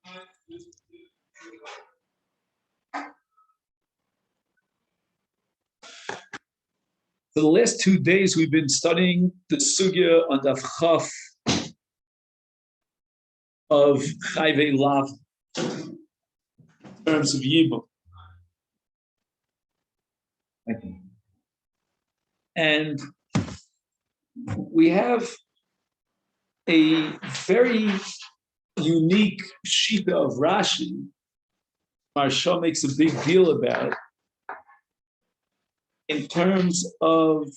For the last 2 days, we've been studying the sugya on the chaf of chayvei lav in terms of yibum. And we have a very unique shita of Rashi. Maharsha makes a big deal about in terms of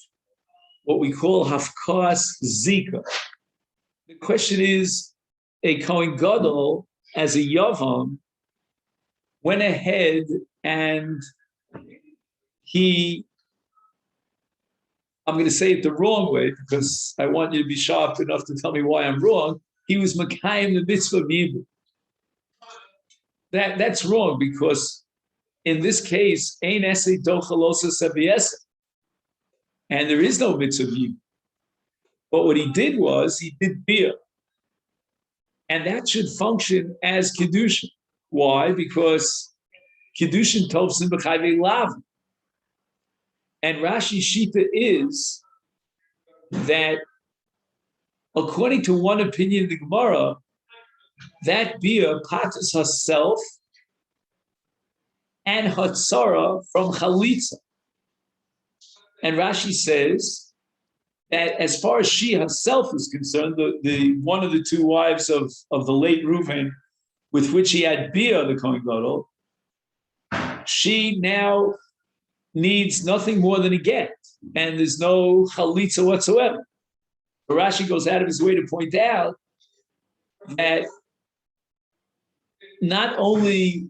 what we call hafkas zika. The question is, a Kohen Gadol, as a Yavam, went ahead and I'm going to say it the wrong way because I want you to be sharp enough to tell me why I'm wrong. He was Makayim the mitzvah of Yibum. That's wrong because in this case, Ein Esei Dochalosa Seviesa, and there is no mitzvah of Yibum. But what he did was he did beer. And that should function as Kiddushin. Why? Because Kiddushin Tovsin B'chayvei Lav. And Rashi Shita is that, according to one opinion of the Gemara, that beer patas herself and hatzara from chalitza. And Rashi says that as far as she herself is concerned, the one of the two wives of the late Reuven, with which he had beer, the Kohen Gadol, she now needs nothing more than a get, and there's no chalitza whatsoever. But Rashi goes out of his way to point out that not only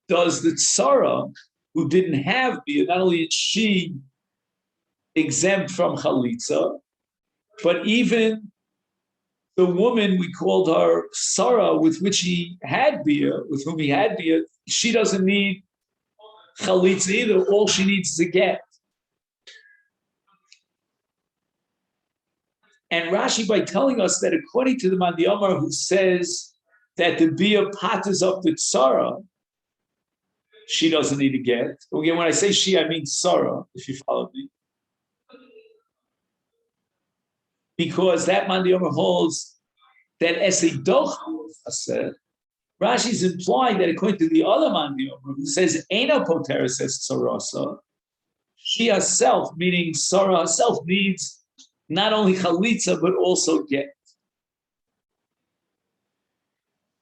does the tzara, who didn't have beer, not only is she exempt from chalitza, but even the woman we called her Sarah, with which he had beer, with whom he had beer, she doesn't need chalitza either. All she needs is a get. And Rashi, by telling us that according to the Mandiyamar, who says that the beer patters up the tzara, she doesn't need a get. Again, when I say she, I mean Sarah, if you follow me. Because that Mandiyamar holds that Esei said, Rashi's implying that according to the other Mandiyamar, who says Eina Potera says Sarasa, she herself, meaning Sarah herself, needs not only chalitza but also get.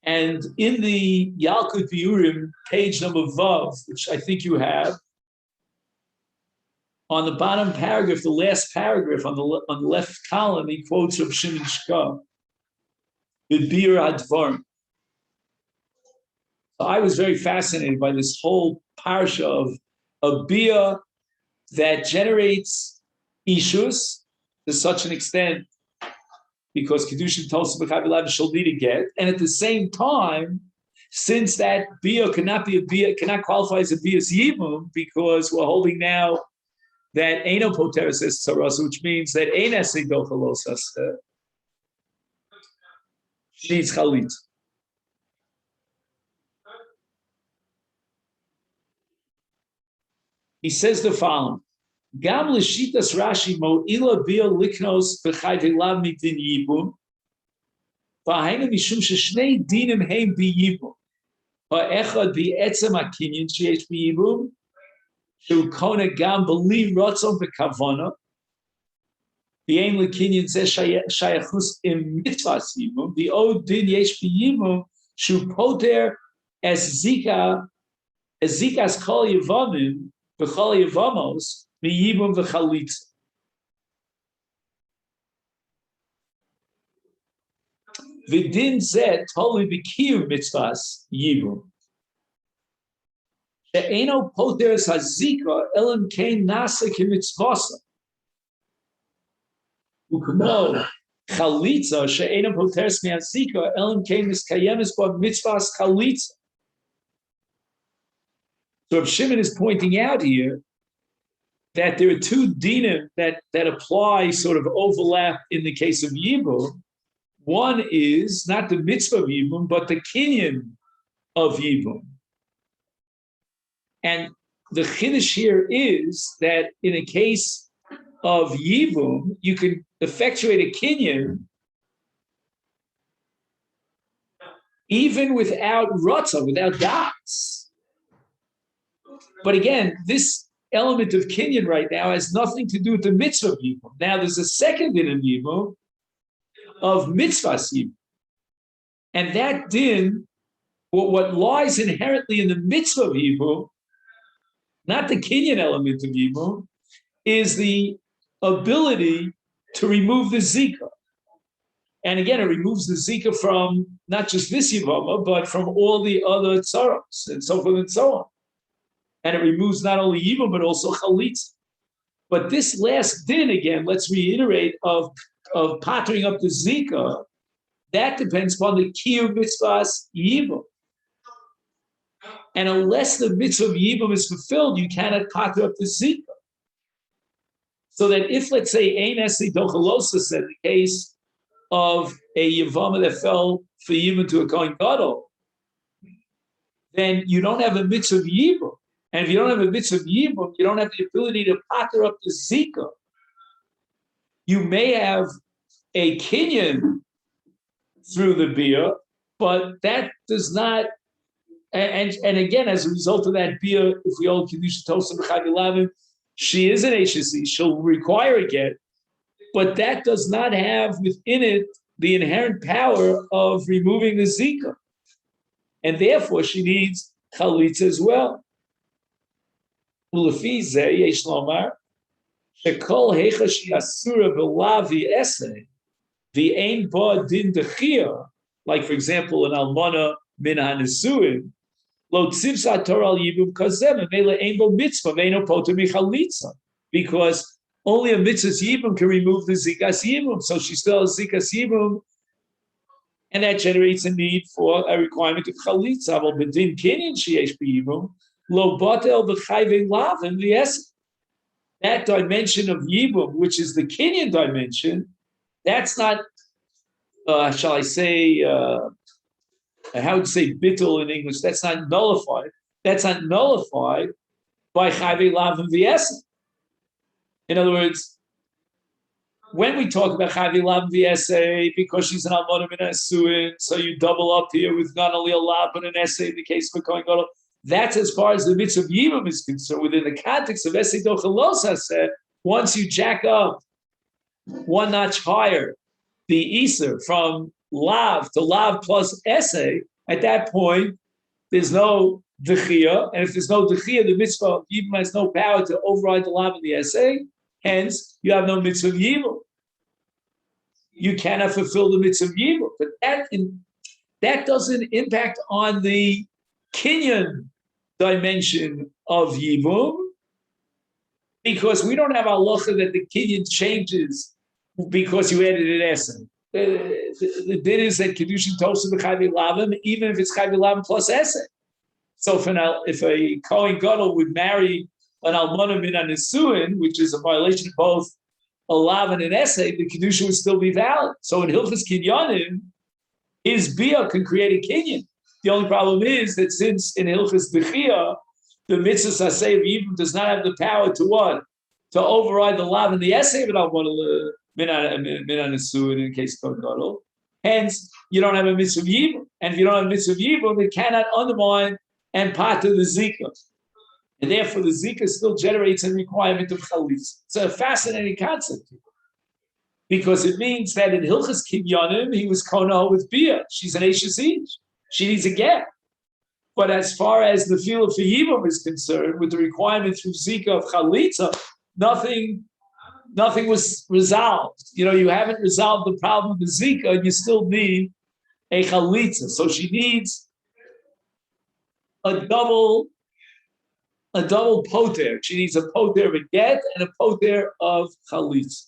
And in the Yalkut Biurim, page number Vav, which I think you have, on the bottom paragraph, the last paragraph on the left column, he quotes from Shimon Shka, the Bir Advarim. So I was very fascinated by this whole parsha of a beer that generates ishus to such an extent, because Kedushin Tosa B'Chavilav shall need a get, and at the same time, since that beer cannot be a beer, cannot qualify as a beer's yibum, because we're holding now that Eino Poter says Tzaras, which means that Ein Esei Dochalos she needs chalit. He says the following: Gam l'shitas Rashi mo'ila bia liknos b'chayvei lav midin yibum v'hainu mishum sheshnei dinim heim b'yibum ha'echad b'etzem ha'kinyin sheyesh b'yibum shu kona gam b'li rotzon v'kavona v'yein l'kinyin zeh shayachus im mitzvahs yibum v'od din yesh b'yibum shu poter es zikas kol yevamim v'chol yevamos Miyibum v'chalitza. V'din zeh toli b'kiyum mitzvahs yibum. She'eno poteres hazika elam kein nasa k'mitzvasa. Ukmo chalitza she'eno poteres mi'hazika elam kein miskayemes ba mitzvahs chalitza. So if Shimon is pointing out here that there are two dinim that apply, sort of overlap in the case of Yibum. One is not the mitzvah of Yibum, but the kinyan of Yibum. And the chiddush here is that in a case of Yibum, you can effectuate a kinyan even without ratzah, without das. But again, this element of kinyan right now has nothing to do with the mitzvah of Yibum. Now there's a second din of Yibum of mitzvah Yibum. And that din, what lies inherently in the mitzvah of Yibum, not the kinyan element of Yibum, is the ability to remove the zika. And again, it removes the zika from not just this Yevamot, but from all the other tzaros and so forth and so on. And it removes not only Yibum, but also chalitza. But this last din, again, let's reiterate, of pattering up the zika, that depends upon the kiyum mitzvahs Yibum. And unless the mitzvah of Yibum is fulfilled, you cannot patter up the zika. So that if, let's say, ein esi dochalosa said the case of a Yevamot that fell for Yibum to a Kohen Gadol, then you don't have a mitzvah of Yibum. And if you don't have a mitzvah of Yibum, you don't have the ability to patter up the zika. You may have a kinyan through the bia, but that does not. And again, as a result of that bia, if we hold kedusha tosim b'chavilavim, she is an HSC. She'll require a get, but that does not have within it the inherent power of removing the zika, and therefore she needs chalitza as well. Ulefi zeh yesh lomar shekol hecha she'asura v'lav v'esei v'ein ba din dechia, like for example an almana min hanesuin lo tzivsa Torah al yibum kazem v'mele ein bo mitzvah v'eino poter michalitza, because only a mitzvah's yibum can remove the zikas yibum, so she still has zikas yibum, and that generates a need for a requirement of chalitza. But b'din kinyan sheyesh b'yibum lo batel b'chayvei lav and v'yesed. That dimension of yibum, which is the kinyan dimension, that's not, shall I say, how would you say bittul in English? That's not nullified. That's not nullified by chayvei lav and v'yesed. In other words, when we talk about chayvei lav and v'yesed, because she's an almana min hasuin, so you double up here with not only a lav but an essay in the case of a kohen gadol. That's as far as the mitzvah of Yibum is concerned. Within the context of Esei Dochalos said, once you jack up one notch higher, the Iser from Lav to Lav plus Esei, at that point, there's no Dechia. And if there's no Dechia, the mitzvah of Yibum has no power to override the Lav and the Esei. Hence, you have no mitzvah of Yibum. You cannot fulfill the mitzvah of Yibum. But that doesn't impact on the kinyan dimension of Yibum, because we don't have halacha that the kinyan changes because you added an essay. The din is that kedushin tosim b'chayvei lavim, even if it's chayvei lavim plus essay. So if a kohen gadol would marry an almana min hanesuin, which is a violation of both a lav and an essay, the kedushin would still be valid. So in hilchos kinyanim, his bia can create a kinyan. The only problem is that since in Hilchas Dechia, the mitzvah saseh of Yibum does not have the power to what? To override the lav and the essay of an min hanesuin in case of gadol. Hence, you don't have a mitzvah of Yibum. And if you don't have a mitzvah of Yibum, it cannot undermine and pater the zika. And therefore, the zika still generates a requirement of chalitza. It's a fascinating concept, because it means that in Hilchas Kinyanim, he was konah with bia. She's an Eishes Ish. She needs a get. But as far as the field for Yibum is concerned, with the requirement through Zika of Chalitza, nothing was resolved. You haven't resolved the problem of the Zika, and you still need a Chalitza. So she needs a double poter. She needs a poter of a get and a poter of Chalitza.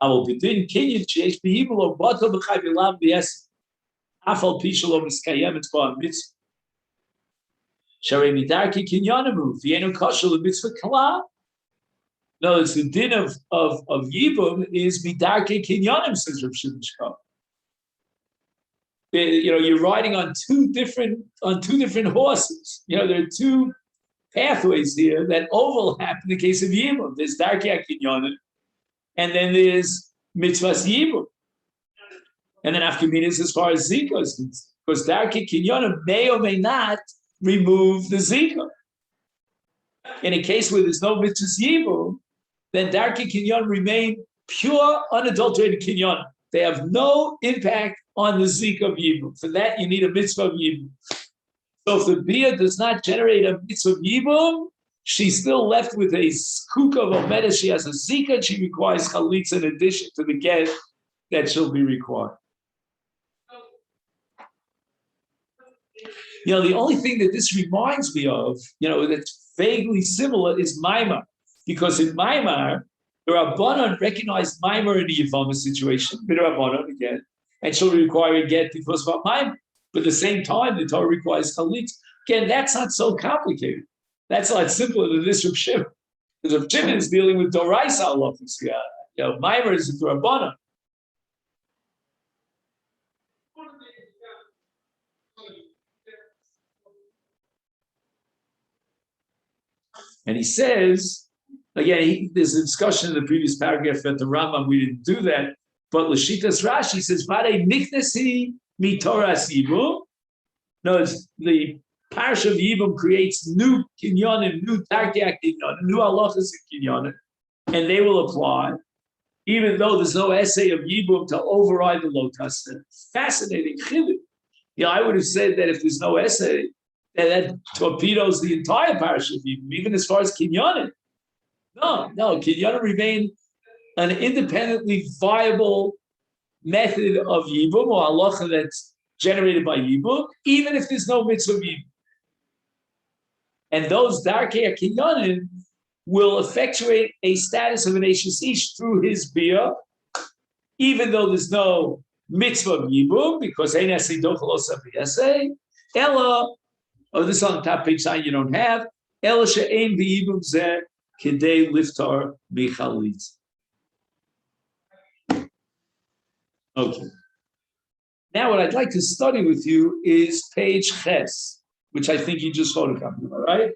B'din kinyan sheyesh b'yibum lo batel b'chayvei lav v'yesed af al pi shelo miskayemet bo mitzvah sharei midarki kinyanamu v'yeinu kosher l'mitzvah kala. No, it's the din of Yibum is Midarke Kinyanim, says Rav Shimon Shkop. You're riding on two different horses. There are two pathways here that overlap in the case of Yibum. There's Darkei Kinyanim, and then there's Mitzvahs Yibum. And then Afkaminas as far as Zika is concerned, because Darkei Kinyanim may or may not remove the Zika. In a case where there's no Mitzvahs Yibum, then Darkei Kinyanim remain pure, unadulterated Kinyanim. They have no impact on the Zika of Yibum. For that, you need a mitzvah of Yibum. So if the Bia does not generate a mitzvah of Yibum, she's still left with a skuk of Omeda. She has a Zika, and she requires chalitza in addition to the get that she'll be required. The only thing that this reminds me of, that's vaguely similar is Maimar. Because in Maimar, the Rabbanon recognized Maimar in the Yevamot situation, the Rabbanon again, and she'll require a get because of Maimar. But at the same time, the Torah requires chalitz. Again, that's not so complicated. That's a lot simpler than this Rav Shimon. Because Rav Shimon is dealing with Doraisa halachos. Maimar is the Rabbanon. And he says, again, there's a discussion in the previous paragraph at the Rambam, we didn't do that, but Lashitas Rashi says, Vade Niknesi Mitoras Yibum. No, the Parsha of Yibum creates new kinyanim, new Tarkiak kinyanim, new halachas kinyanim, and they will apply, even though there's no essay of Yibum to override the Lotas. Fascinating chiluk. I would have said that if there's no essay, that torpedoes the entire Parsha of Yibum, even as far as kinyanim. No, kinyanim remain an independently viable method of Yibum or halacha that's generated by Yibum, even if there's no mitzvah of Yibum. And those Darkei Kinyanim will effectuate a status of an Eishes Ish through his Bia, even though there's no mitzvah of Yibum, because Ein Esei Dochel Osa B'Yesei, Ella, this on the top page 9 you don't have, Ella She'ein B'Yibum Zeh Kidei Liftar Michalitz. Okay. Now, what I'd like to study with you is page Ches, which I think you just photocopied, all right?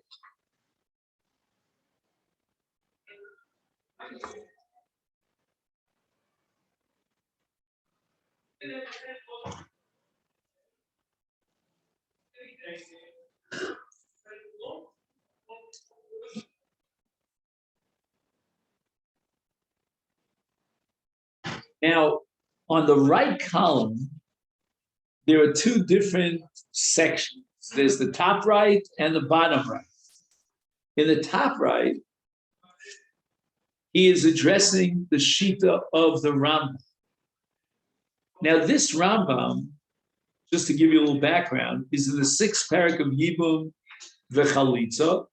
Now, on the right column, there are two different sections. There's the top right and the bottom right. In the top right, he is addressing the Shita of the Rambam. Now, this Rambam, just to give you a little background, is in the 6th parak of Yibum V'Chalitza.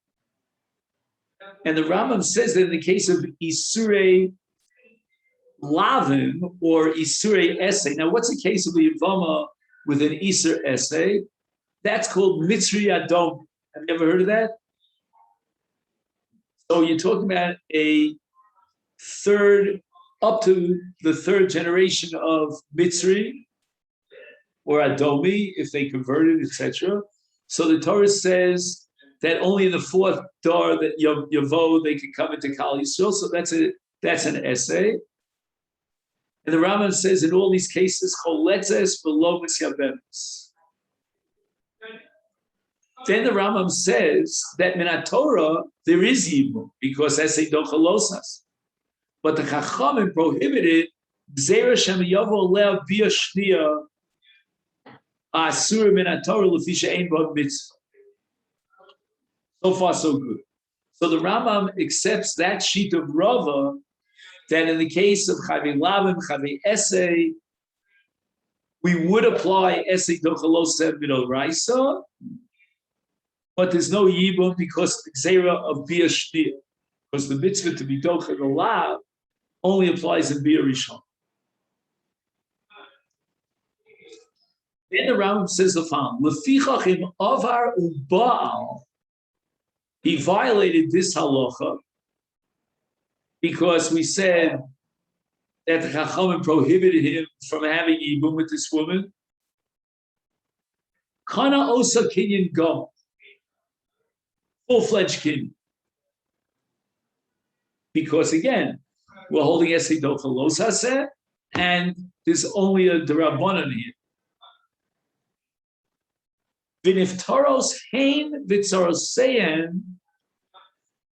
And the Rambam says that in the case of Isurei Lavim or Isurei Essay. Now, what's the case of the Yevama with an Isur Essay? That's called Mitzri Adom. Have you ever heard of that? So you're talking about up to the third generation of Mitzri or Adomi, if they converted, etc. So the Torah says that only in the 4th dar that Yavo they can come into Kal Yisrael. So that's an essay. And the Rambam says in all these cases, Choletzes v'lo misyabemes. Then the Rambam says that Minat Torah there is Yibum because essay dochalosas. But the Chachamim prohibited Zera Shem Yavo Lea Bia Shnia Asur Minat Torah Lefisha Ein Bo Mitzvah. So far, so good. So the Rambam accepts that sheet of Rava that in the case of Chavei Lavim, Chavei Essay, we would apply Essay Dochalosem Midol Raisa, but there's no Yibum because of the Xera of Bia Shnia, because the mitzvah to be Dochel Lav only applies in Bia Rishon. Then the Rambam says the following: Lefichach im Avar u'Baal, he violated this halacha because we said that the Chachamim prohibited him from having Yibum with this woman. Kana osa kinyan gom, full-fledged kinyan. Because again, we're holding Esei Docha Los Haseh, and there's only a D'Rabbanan here. V'niftaros hein v'tzaros seyen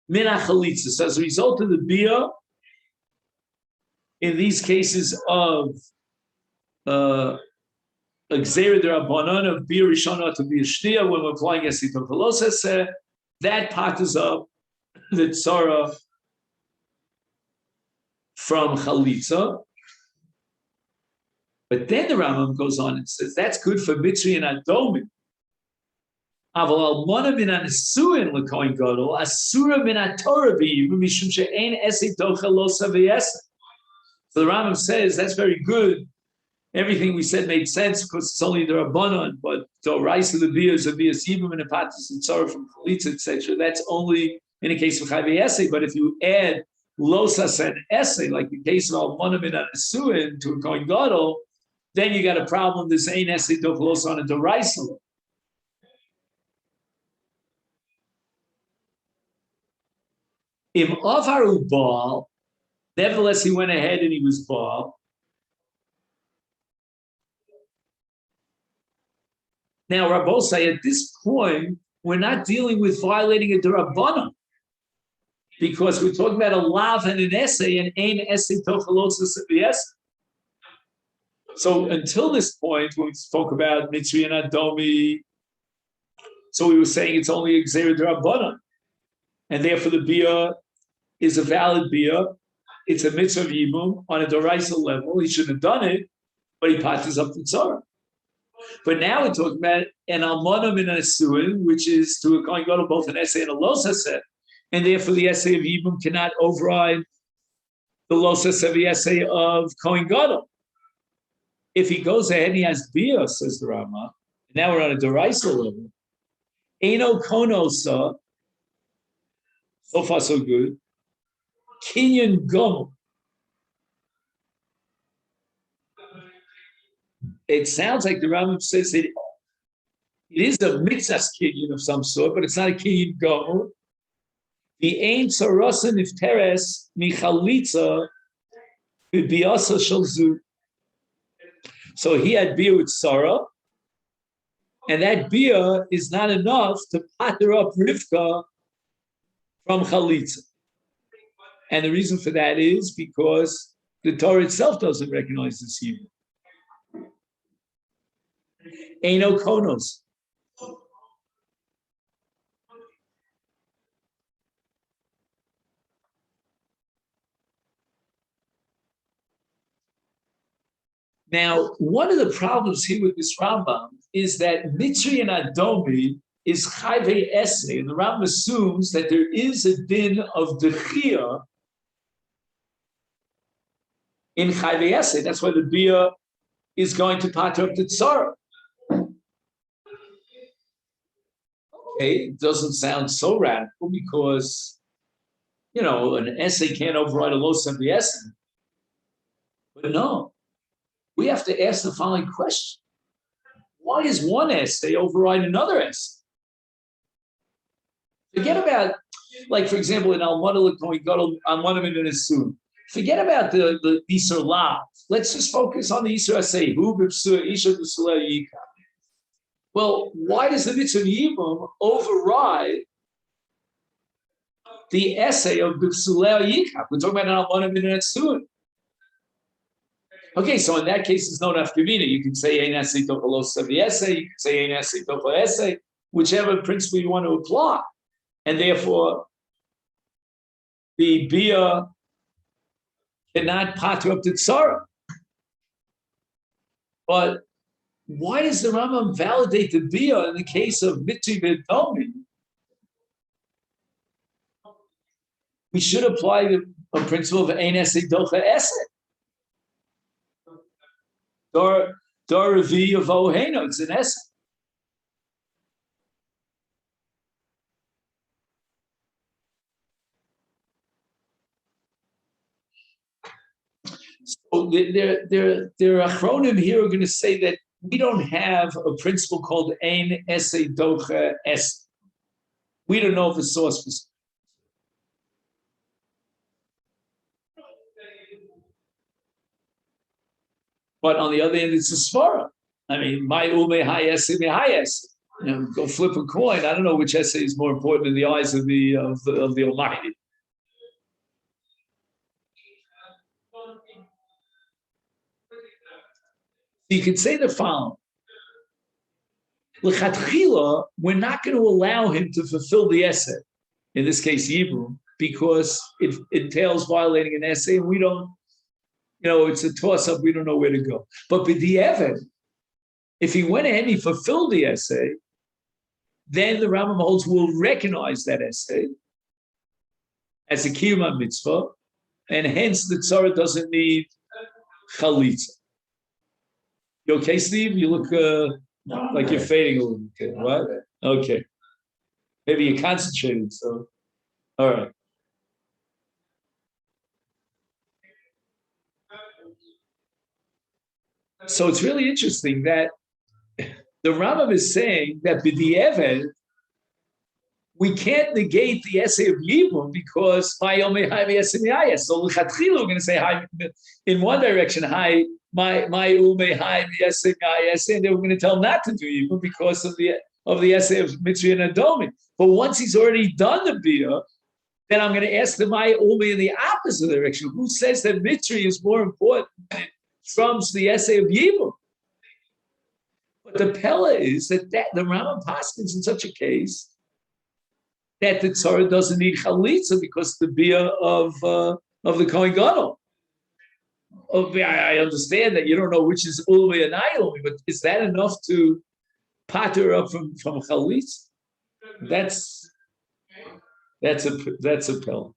min hachalitza. So as a result of the bia, in these cases of Gzeira D'Rabbanan, of bia rishona to bia shnia, when we're applying Esei Docha Los Haseh, that patters up the tzara from chalitza. But then the Rambam goes on and says that's good for Mitzri and Adomi. Aval almona min anesuin lekoin gadol asura min atorah b'yibum mishum she'ein esei docha lo saviyesa. So the Rambam says that's very good. Everything we said made sense because it's only the Rabbanon, but the rice of the beers of beers yibum and apatis and tzara from chalitza etc. That's only in the case of chayvei esei. But if you add losas and esei, like the case of almona min anesuin to a koin gadol, then you got a problem. This ain't esei docha los on a deraisa. Im avaru baal, nevertheless he went ahead and he was baal. Now, Rabbosai, at this point, we're not dealing with violating a derabbanan because we're talking about a lav and an essay and ein esei docha los v'esei. So until this point, when we spoke about Mitzri and Adomi, so we were saying it's only a Gzeira D'Rabbanan. And therefore the bia is a valid bia. It's a mitzvah of Yibum on a Doraisa level. He shouldn't have done it, but he patches up the tzara. But now we're talking about an almona min asuin, which is to a kohen gadol both an essay and a los haseh. And therefore the essay of Yibum cannot override the los haseh, the essay of kohen gadol. If he goes ahead and he has bia, says the Rama, now we're on a Doraisa level. Eino konosa, so far so good. Kinyan gom. It sounds like the Rambam says it is a mitzvah kinyan of some sort, but it's not a kinyan gom. The ein tzarasa nifteres michalitza b'biasa shalzu. So he had bia with Sarah, and that bia is not enough to patter up Rivka from chalitza. And the reason for that is because the Torah itself doesn't recognize this Hebrew. Eino konos. Now, one of the problems here with this Rambam is that Mitzri and Adomi is chayvei esei, and the Rambam assumes that there is a din of dechia in chayvei esei. That's why the bia is going to pater up the tzara. Okay, it doesn't sound so radical because, you know, an essay can't override a los of the essay. But no, we have to ask the following question. Why is one essay override another essay? Forget about, like, for example, in Almana L'Kohen Gadol, Almana Min Nesuin. Forget about the Isur Lav. Let's just focus on the Isur Asay. Hu b'psur Isha b'sulei yika. Well, why does the mitzvah Yibum override the essay of b'psulei yika? We're talking about Almana Min Nesuin. Okay, so in that case, it's no nafkamina. You can say ein essay tocha lo savi essay. You can say ein essay tocha essay, whichever principle you want to apply, and therefore the bia cannot pater up the tzara. But why does the Rambam validate the bia in the case of Mitri B'Tomi? We should apply the principle of ein essay docha essay. Dar Revi of Oheno, it's an essay. So their achronim here are going to say that we don't have a principle called ein essay docha es. We don't know if the source was. But on the other hand, it's a svara. I mean, my ume high essay, me high essay. Go flip a coin. I don't know which essay is more important in the eyes of the Almighty. You could say the following. L'chatchila, we're not going to allow him to fulfill the essay, in this case, Yibum, because it entails violating an essay, and we don't, it's a toss-up, we don't know where to go. But b'di'evet, if he went ahead and he fulfilled the essay, then the Rambam holds will recognize that essay as a kiyum mitzvah, and hence the tzara doesn't need chalitza. You okay, Steve? You look like you're fading a little bit, right? Okay. Maybe you're concentrating, so all right. So it's really interesting that the Rambam is saying that b'di'evet, we can't negate the essay of Yibum because so l'chatchila we're going to say hi in one direction, hi my ume hi essay, and then we're going to tell him not to do Yibum because of the essay of Mitzri and Adomi. But once he's already done the bia, then I'm going to ask the my ume in the opposite direction. Who says that Mitzri is more important than it trumps the essay of Yibum? But the Pella is that the Rambam paskins in such a case that the tzara doesn't need chalitza because the bia of the Kohen Gadol. I understand that you don't know which is ulmi and ayulmi, but is that enough to pater up from chalitza? That's a pill.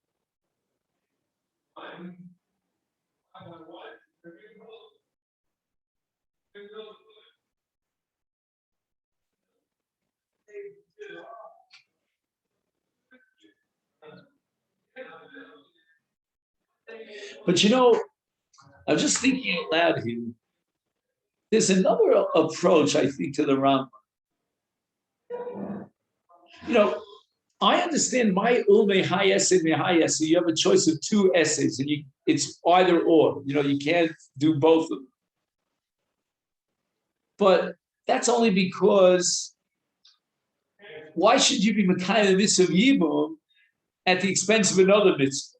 But I'm just thinking out loud here. There's another approach, I think, to the Rambam. I understand my ulme high essay, me high essay. You have a choice of two essays, and it's either or. You can't do both of them. But that's only because why should you be Mekayim the mitzvah of Yibum at the expense of another mitzvah?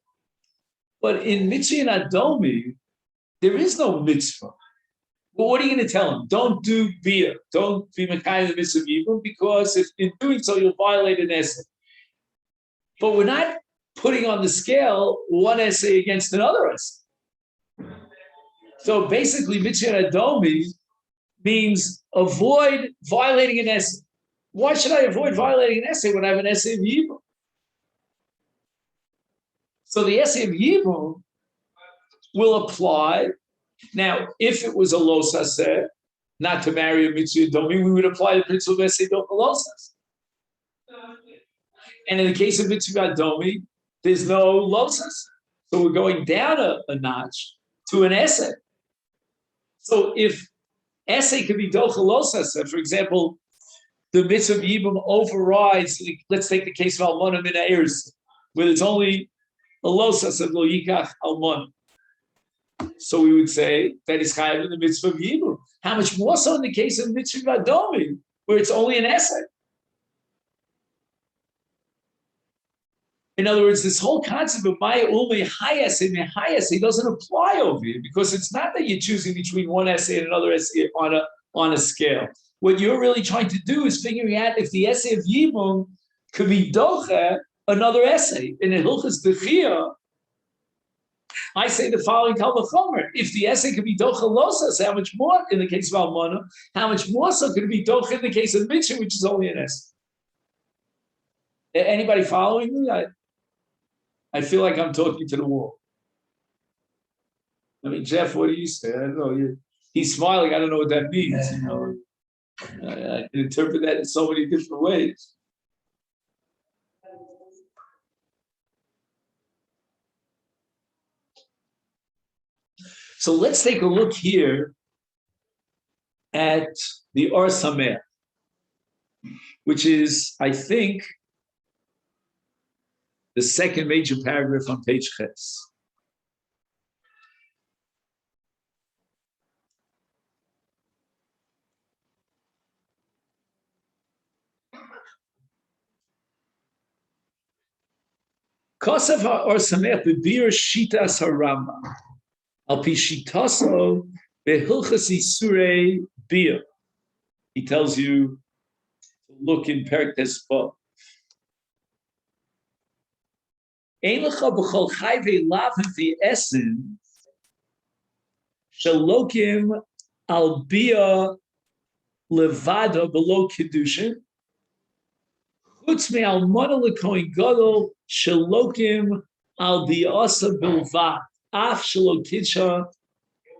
But in Mitzri and Adomi, there is no mitzvah. Well, what are you going to tell him? Don't do bia. Don't be Mekayim the mitzvah of Yibum because if in doing so you'll violate an essay. But we're not putting on the scale one essay against another essay. So basically, Mitzri and Adomi means avoid violating an essay. Why should I avoid violating an essay when I have an essay of Yibum? So the essay of Yibum will apply. Now, if it was a los haseh, not to marry a mitzvah domi, we would apply the principle of essay do los haseh. And in the case of mitzvah domi, there's no los haseh. So we're going down a notch to an essay. So if essay could be docha los haseh, for example, the mitzvah of Yibum overrides, let's take the case of Almana min ha'eres, where there's only a los haseh lo yikach almon. So we would say that is chayav in the mitzvah of Yibum. How much more so in the case of mitzvah adomi, where it's only an essay? In other words, this whole concept of maya ulme high essay doesn't apply over here because it's not that you're choosing between one essay and another essay on a scale. What you're really trying to do is figuring out if the essay of Yibum could be docha another essay. In a hilchas dechia, I say the following kal v'chomer: if the essay could be docha losas, how much more in the case of almana? How much more so could it be docha in the case of mitzvah, which is only an essay? Anybody following me? I feel like I'm talking to the wall. I mean, Jeff, what do you say? I don't know. He's smiling. I don't know what that means. I can interpret that in so many different ways. So let's take a look here at the Or Sameach, which is, I think, the second major paragraph on page Ches. Kosav ha'or sameach b'bir shitas harama al pi shitaso behilchas isurei bir. He tells you to look in Perek Tesvav. Ein lecha b'chol chayvei lavim v'esin shalokim al bia levada below kedushin chutz me'al mona lekoin gadol shalokim al biasa bilvad af shalokitcha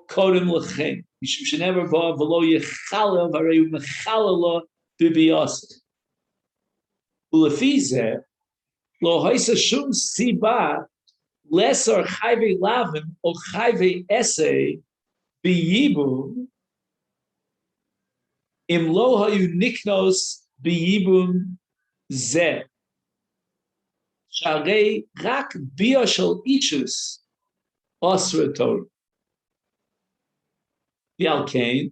kodem lechem mishum shenever ba v'lo yechalev harei mechalala bibiasa ulefi zeh lo haisa shum siba lesser chayvei lavim or chayvei esei biyibum im lo hayu niknos biyibum zeh sharei rak bia shel ichus osra Torah v'al kein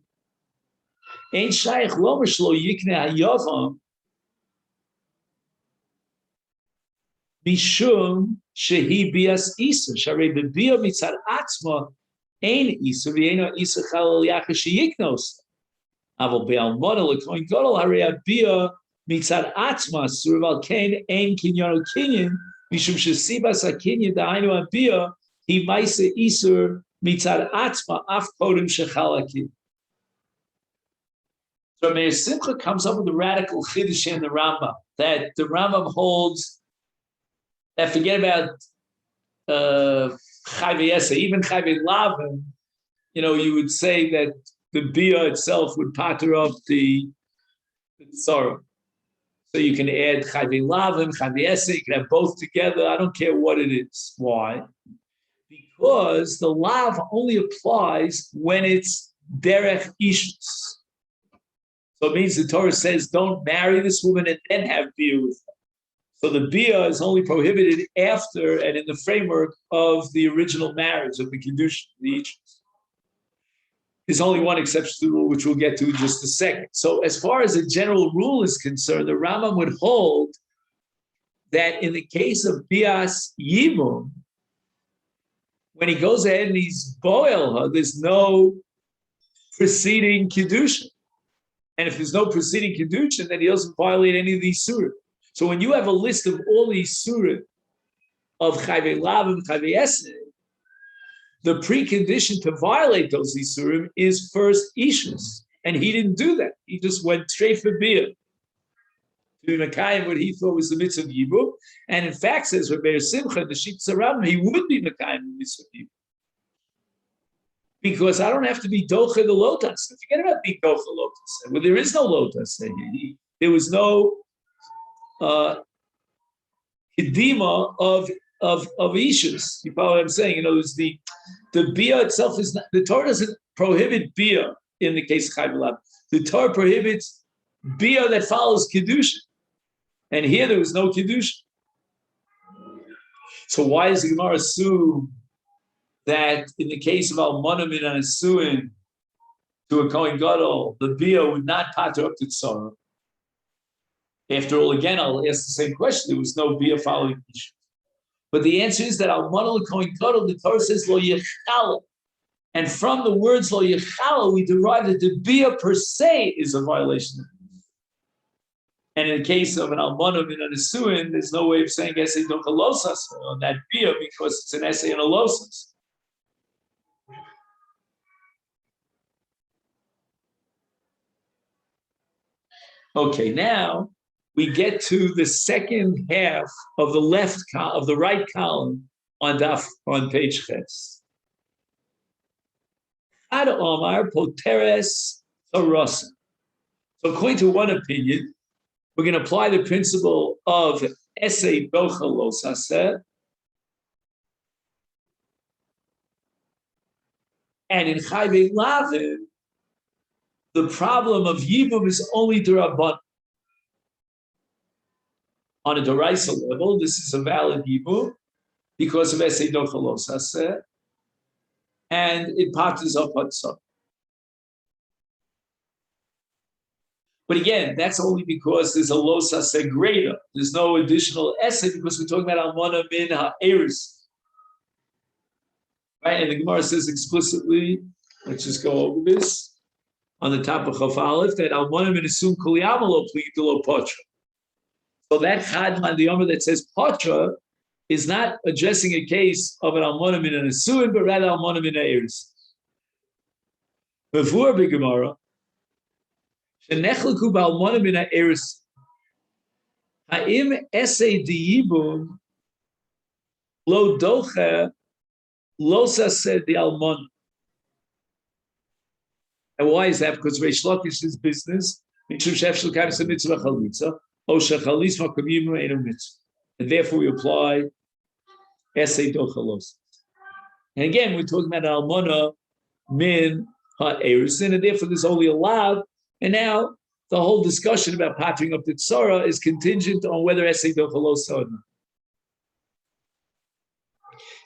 ein shaykh lomer shlo yikne hayavam mishum shehi bias isa sharei bebia mitzad atzma ein isa v'eino isa chalal yachash yiknos aval be'al model lekoin gadol harei bia mitzad atzma surval kein ein kinyan kinyan mishum shesibas hakinyan dahainu abia he maise isur mitzad atzma af kodem shechalakim. So Meir Simcha comes up with a radical chiddush in the Rambam that the Rambam holds that forget about chayvei esei, even chayvei lavim. You would say that the bia itself would patter up the sorrow. So you can add chayvei lavim, chayvei esei, you can have both together. I don't care what it is. Why? Because the lav only applies when it's derech ishus. So it means the Torah says, don't marry this woman and then have bia with her. So the bia is only prohibited after and in the framework of the original marriage of the kiddush, the ishus. There's only one exception to the rule, which we'll get to in just a second. So as far as a general rule is concerned, the Rambam would hold that in the case of bias yibum, when he goes ahead and he's boel, there's no preceding kiddushin. And if there's no preceding kiddushin, then he doesn't violate any of these surah. So when you have a list of all these surah of chayvei lavim, chayvei esei, the precondition to violate those isurim is first ishus, and he didn't do that. He just went straight for bia to Mekayim what he thought was the mitzvah of Yibum, and in fact says Rabbi Simcha the Shitz Rambam he would be Mekayim the mitzvah of Yibum because I don't have to be doche the lotus. Forget about being doche lotus. Well, there is no lotus. There was no hidima of issues. You follow what I'm saying? There's the bia itself is not, the Torah doesn't prohibit bia in the case of chayvei lavim. The Torah prohibits bia that follows kedusha, and here there was no kedusha. So why does the Gemara assume that in the case of almonim and asuin to a kohen gadol, the bia would not pater up to tzara? After all, again, I'll ask the same question. There was no bia following kedusha. But the answer is that almana l'kohen gadol, the Torah says lo yechala, and from the words lo yechala, we derive that the bia per se is a violation of it. And in the case of an almana and an asuin, there's no way of saying essay don't losas on that bia because it's an essay and a losas. Okay, now we get to the second half of the right column on page Ches. Ad Omar Poteres Torasa. So according to one opinion, we're going to apply the principle of Esei Docha Losaseh And in Chayve Lavin, the problem of Yibum is only Durabban. On a Doraisa level, this is a valid Yibum because of Esei Dochalos Haseh, and it patches up Hatzah. But again, that's only because there's a Los Haseh greater. There's no additional essay because we're talking about Almana Min Ha'eris. Right? And the Gemara says explicitly, let's just go over this, on the top of Chaf Aleph, that Almana Min Asum Kuliyamalo Pligdalo Potra. So that Chadman, the Yomer that says Potra, is not addressing a case of an Almana Min Asuin, but rather Almana Min Ha'eris. Before the Gemara, Shenechleku ba'almona min ha'eris. Ha'im esei diyibum lo doche lo saseh di almon. And why is that? Because Reish Lakish's business, mishum shefshel kavis mitzvah chalitza, o shechalis makom yibum einu mitzvah. And therefore we apply esei doche los. And again, we're talking about almona min ha'eris, and therefore there's only a lav. And now the whole discussion about patching up the tzara is contingent on whether esei dochalos or not.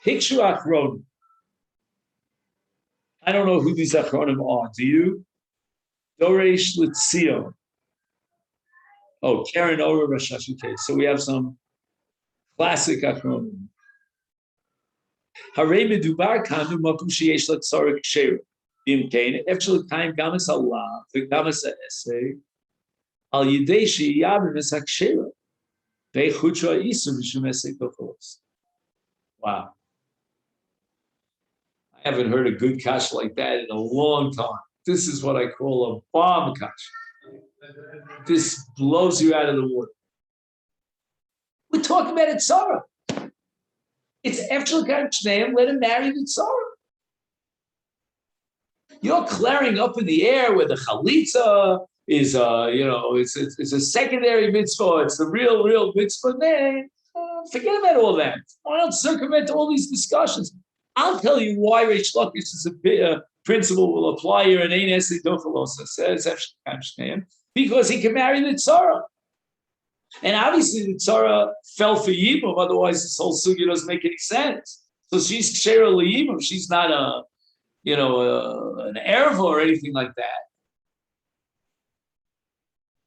Hikshu achron. I don't know who these achronim are. Do you? Doresh Litzio. Oh, Karen Ora Rosh Hashanah. So we have some classic achronim. Harei medubar kanu makum sheyesh letzara ksheira. After time gamas Allah, the gamas essay, al yidei sheyavim es hakshera, veichutra isu mishum essay tocholos. Wow, I haven't heard a good kash like that in a long time. This is what I call a bomb kash. This blows you out of the water. We're talking about it, Sarah. It's after the let him marry the Sarah. You're clearing up in the air where the chalitza is, it's a secondary mitzvah. It's the real mitzvah. Man, forget about all that. Why don't circumvent all these discussions? I'll tell you why Reish Lakish is a principle will apply here in Ein Esei Dochalos Haseh, because he can marry the tzara. And obviously the tzara fell for Yibum, otherwise this whole sugya doesn't make any sense. So she's Kshera L'Yibum. She's not an erva or anything like that.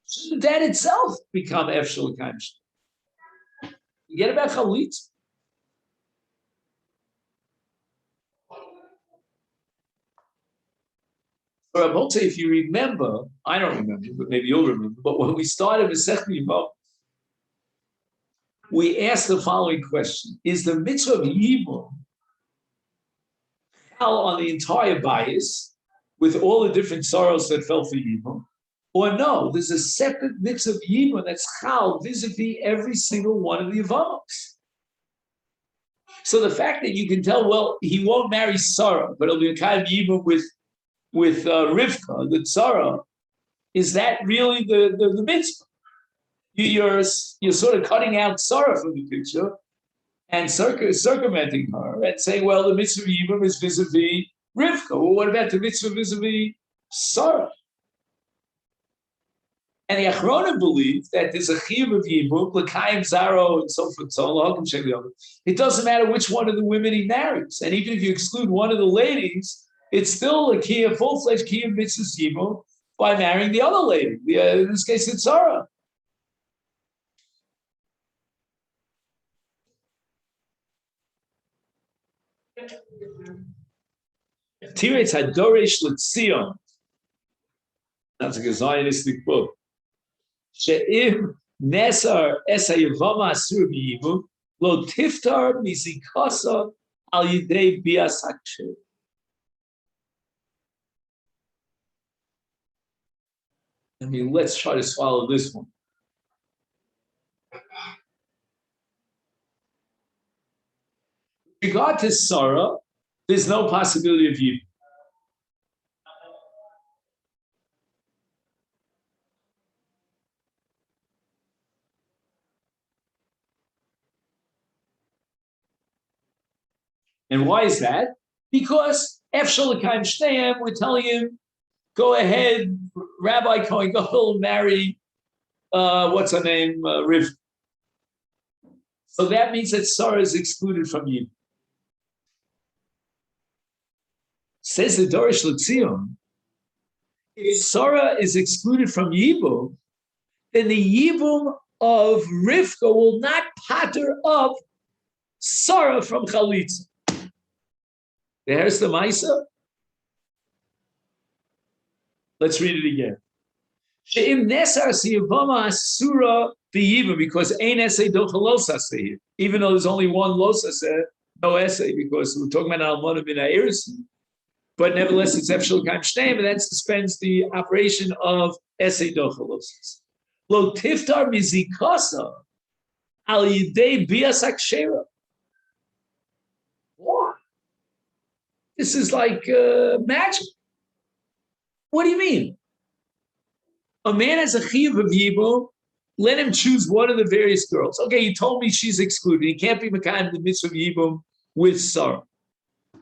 Shouldn't that itself become efshel kaimsh? Forget about chalitz. Or I won't say if you remember, I don't remember, but maybe you'll remember. But when we started Masechet Yevamot, we asked the following question: is the mitzvah of Yibum on the entire bias with all the different sorrows that fell for Yibum, or no, there's a separate mix of Yibum that's chal vis-a-vis every single one of the Yevamos. So the fact that you can tell, well, he won't marry Sarah, but it'll be a kind of Yibum with Rivka, the Sarah, is that really the mitzvah? You're sort of cutting out Sarah from the picture and circumventing her and saying, well, the mitzvah of Yibum is vis-a-vis Rivka. Well, what about the mitzvah vis-a-vis Sarah? And the Achronim believe that there's a chiyuv of Yibum, l'kayim zaro, and so forth, so on. It doesn't matter which one of the women he marries. And even if you exclude one of the ladies, it's still a kiyuv, full-fledged kiyuv mitzvah Yibum by marrying the other lady. In this case, it's Sarah. Tiretz hadoresh l'tzion. That's a Zionistic book. She'im nesar esa yevama asur b'yibum lo tiftar mizikasa al yidei bias haksher. I mean, let's try to swallow this one. With regard to Sarah, there's no possibility of Yibum. And why is that? Because Efshalakaim Shteim, we're telling him, go ahead, Rabbi Cohen, go marry, what's her name, Riv. So that means that Sarah is excluded from Yibum. Says the Dorish L'Tzion, if Sarah is excluded from Yibum, then the Yibum of Rivka will not patter up Sarah from Chalitza. There's the Maisa. Let's read it again. She'im nesar siyavama asura b'yibum, because ein essay dochalos asay. Even though there's only one los asay, no essay, because we're talking about almana min ha'irsin. But nevertheless, it's efshel kaim shteim, and that suspends the operation of essay dochalos. Lo tiftar mizikasa al yidei bias akshera. What? This is like magic. What do you mean? A man has a chiyuv of yibum, let him choose one of the various girls. Okay, you told me she's excluded. He can't be mekayim the mitzvah of yibum with Sarah.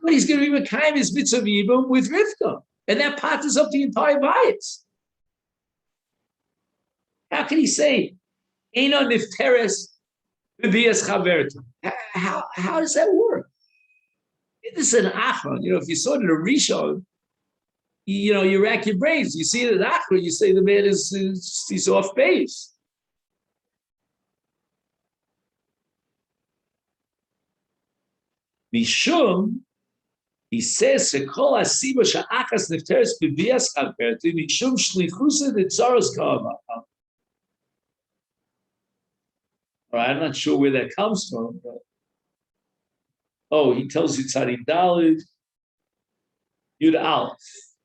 But he's going to be mekayim his mitzvah of yibum with Rivka. And that patters up the entire bias. How can he say, Eina nifteres b'bias chaverta? How does that work? This is an achron. If you saw it in a rishon, you rack your brains. You see it in achron, you say the man he's off base. Mishum, he says, "Sekol asiba sha'achas nifteres b'bias chaverta mishum shlichusa d'tzaros ka'ava." All right, I'm not sure where that comes from, but he tells you Tzadi Dalid, Yud Aleph.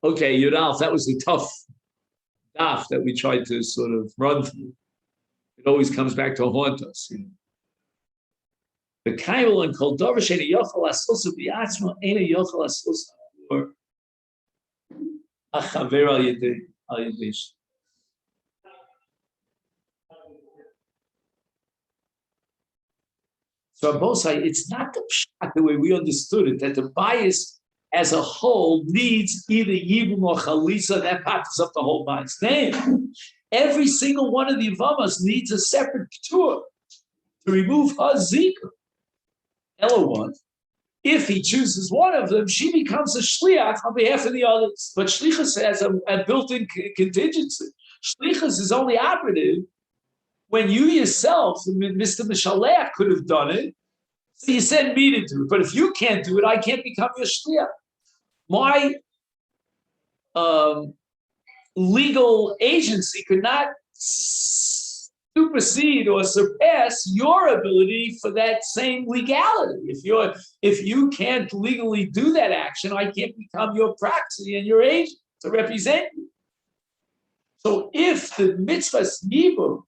Okay, Yud Aleph, that was the tough daf that we tried to sort of run through. It always comes back to haunt us. The Kaimel and Kol Dover Sheina Yochel Asosa B'Yatzma Eina Yochel Asosa or Achaver Al Yedei. So on both sides, it's not the way we understood it, that the bias as a whole needs either Yibum or Chalisa, that pops up the whole bias. Then, every single one of the Yavamas needs a separate Keturah to remove her Zika. Ella one. If he chooses one of them, she becomes a Shliach on behalf of the others. But Shlichus has a built-in contingency. Shlichus is only operative when you yourself, Mr. Mishalech, could have done it, so you send me to do it. But if you can't do it, I can't become your shliach. My legal agency could not supersede or surpass your ability for that same legality. If you can't legally do that action, I can't become your proxy and your agent to represent you. So if the mitzvah's yibum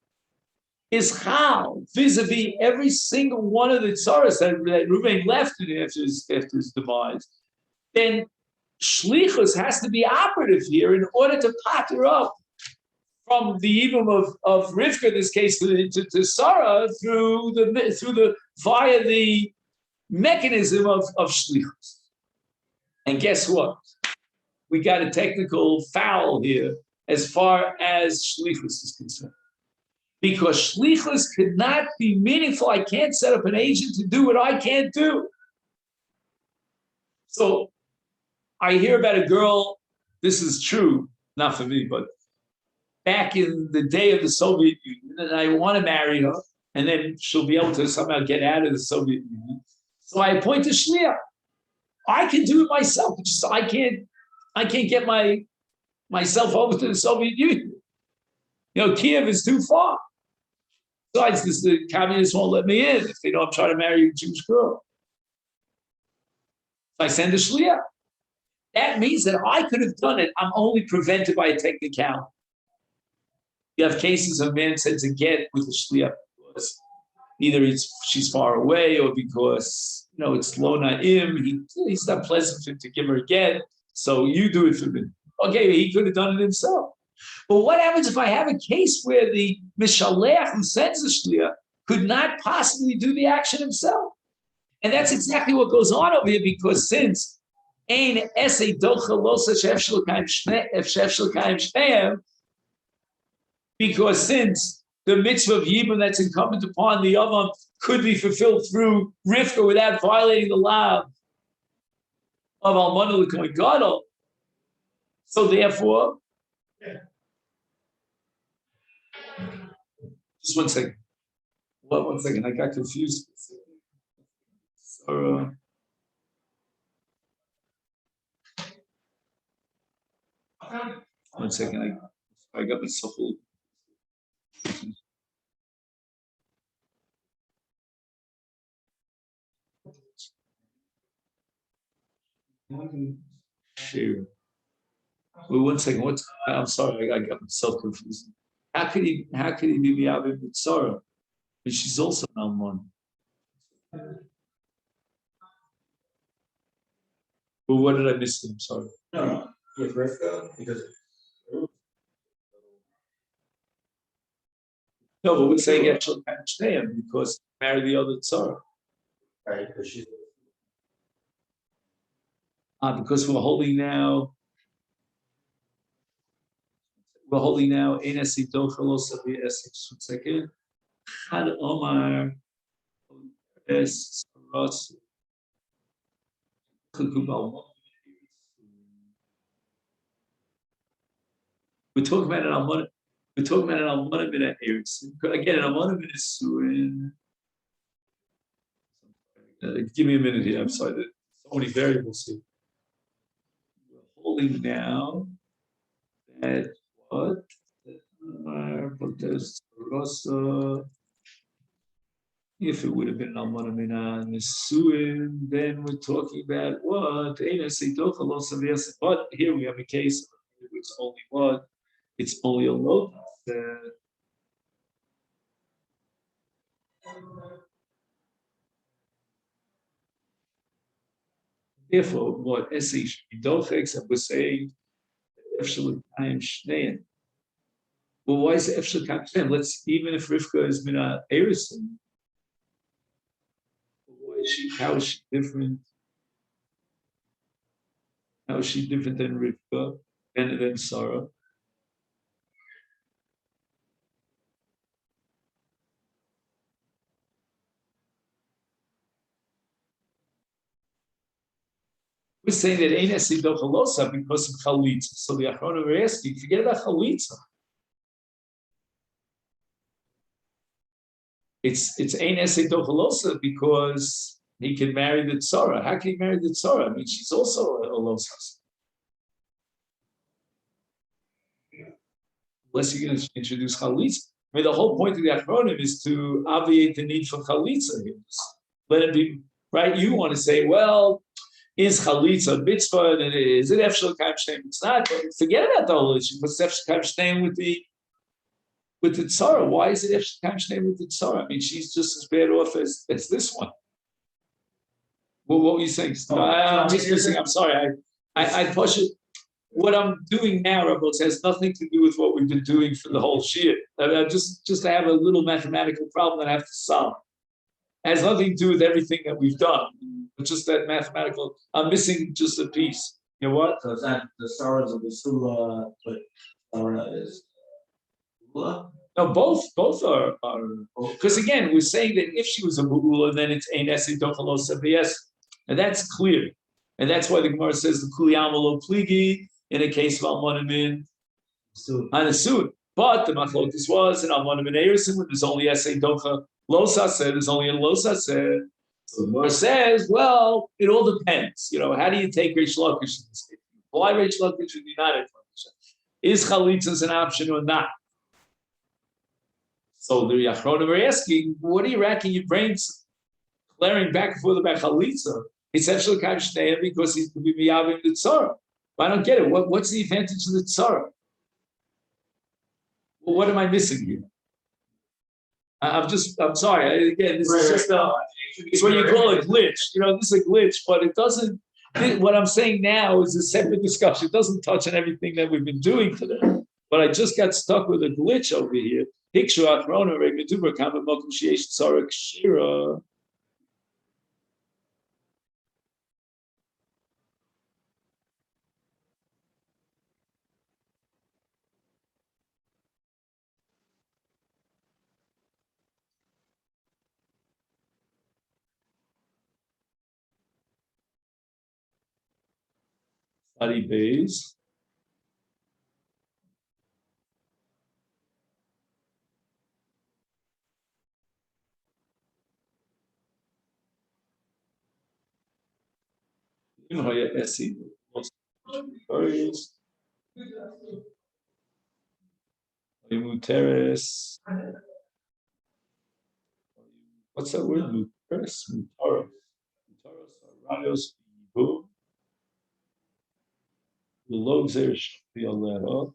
is how vis-a-vis every single one of the tzaras that Reuven left after his demise, then shlichus has to be operative here in order to patter up from the yibum of Rivka, in this case, to Sarah via the mechanism of shlichus. And guess what? We got a technical foul here as far as shlichus is concerned. Because shlichus could not be meaningful. I can't set up an agent to do what I can't do. So I hear about a girl, this is true, not for me, but back in the day of the Soviet Union, and I want to marry her, and then she'll be able to somehow get out of the Soviet Union. So I appoint a shliach. I can do it myself. Just I can't get myself over to the Soviet Union. Kiev is too far. Besides, the communists won't let me in if they know I'm trying to marry a Jewish girl. So I send a shliach. That means that I could have done it. I'm only prevented by a technicality. You have cases of a man sends a get with a shliach because either she's far away or because it's lo na'im. He's not pleasant to give her a get, so you do it for me. Okay, he could have done it himself. But what happens if I have a case where the mishalech who sends the shliach could not possibly do the action himself? And that's exactly what goes on over here, because since Ein essay docha losa shefshel kaim shneim, because since the mitzvah of Yibum that's incumbent upon the Yavam could be fulfilled through Rivka without violating the law of Almana L'Kohen Gadol. So therefore, just 1 second. Well, 1 second, I got confused. So, 1 second, I got myself a little. Sure. Well, 1 second. I'm sorry, I got myself confused. How could he be Miyavim with Sarah? But she's also an Almon. Well, what did I miss? I'm sorry. No, with Rivka, because no, but we're saying actual Shneiam because marry the other Tzara. right, because she's Because we're holding now. In Esi Dochalo Sabi Essex. 1 second. Had Omar Es Ross. We're talking about an Almana. We're talking about an Almana bin Eretz. Again, an Almana bin Surin. Give me a minute here. I'm sorry. There's so many variables here. We're holding now that what? But there's Rosa. If it would have been Almana Mina Nisuin, then we're talking about what? But here we have a case of it's only what? It's only a lot. Therefore, what Esish Dochex and we're saying Efshel Kaim Shnein. Well, why is it Efshel Kaim Shnein? Let's even if Rivka is Mina Erison. How is she different? How is she different than Rivka and than Sarah? We're saying that ain't Esi Dochalosa because of Chalitza. So the Achrona we're asking, forget about Chalitza. It's ain't Esi Dochalosa because he can marry the Tzara. How can he marry the Tzara? I mean, she's also a Losas. Unless you're going to introduce Chalitza. I mean, the whole point of the Achronim is to obviate the need for Chalitza. Let it be, right? You want to say, well, is Chalitza mitzvah, and is it Efshel Kaim Shneim? It's not, but forget about the whole issue. What's Efshel Kaim Shneim with the Tzara? Why is it Efshel Kaim Shneim with the Tzara? I mean, she's just as bad off as this one. Well, what were you saying? I'm just missing. I'm sorry. I push it. What I'm doing now, Rabbi, has nothing to do with what we've been doing for the whole shir. Just to have a little mathematical problem that I have to solve. It has nothing to do with everything that we've done. It's just that mathematical. I'm missing just a piece. You know what? so it's not the stars of the Sula, but Sarah is Sula. No, both are because again, we're saying that if she was a Mu'ula, then it's Ein Esi Dochalos Sabiyas. And that's clear. And that's why the Gemara says the Kuli Amalo Pligi in a case of Almonamin on a suit. But the Machlokas was in Almonamin Erison when there's only Esei Docha Losa said, there's only a Losa said. So the Gemara says, well, it all depends. You know, how do you take Reish Lakish in this case? Why Reish Lakish would be not a Is Chalitza an option or not? So the Achronim are asking, what are you racking your brains, glaring back and forth about Chalitza? It's actually Kaim Shneim because he's to be Miyavim the Tzara. I don't get it. What's the advantage of the Tzara? Well, what am I missing here? I'm sorry. Again, this is just it's what you call a glitch. You know, this is a glitch, but it doesn't, what I'm saying now is a separate discussion. It doesn't touch on everything that we've been doing today. But I just got stuck with a glitch over here. Hikshu Achrona, Remeduber, Kama Mokum Shiesh Tzara Kshira. Body Bays. You know, yeah, Essie. Muteres. What's that word? Muteres? Mutaros. Mutaros, Rayos, Boom. The logs there should be all that up.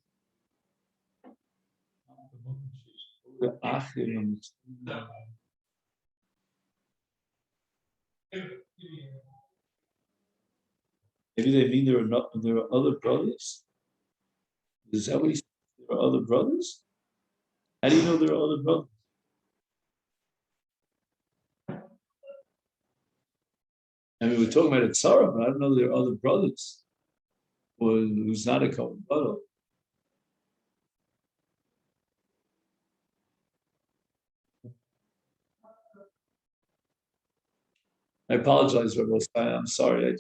Maybe they mean there are other brothers. Is that what he said? There are other brothers? How do you know there are other brothers? I mean, we're talking about a tzara, but I don't know there are other brothers. Or who's not a Kohen Gadol. I apologize, Rabbi. I'm sorry.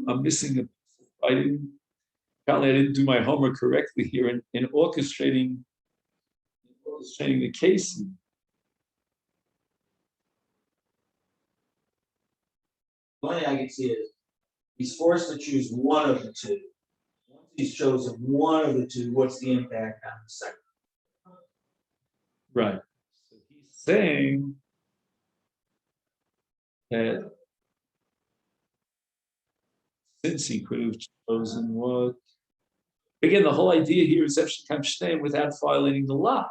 I'm missing apparently I didn't do my homework correctly here in orchestrating the case. The only I can see is he's forced to choose one of the two. Once he's chosen one of the two, what's the impact on the second? Right. So he's saying that since he could have chosen what? Again, the whole idea here is without violating the law.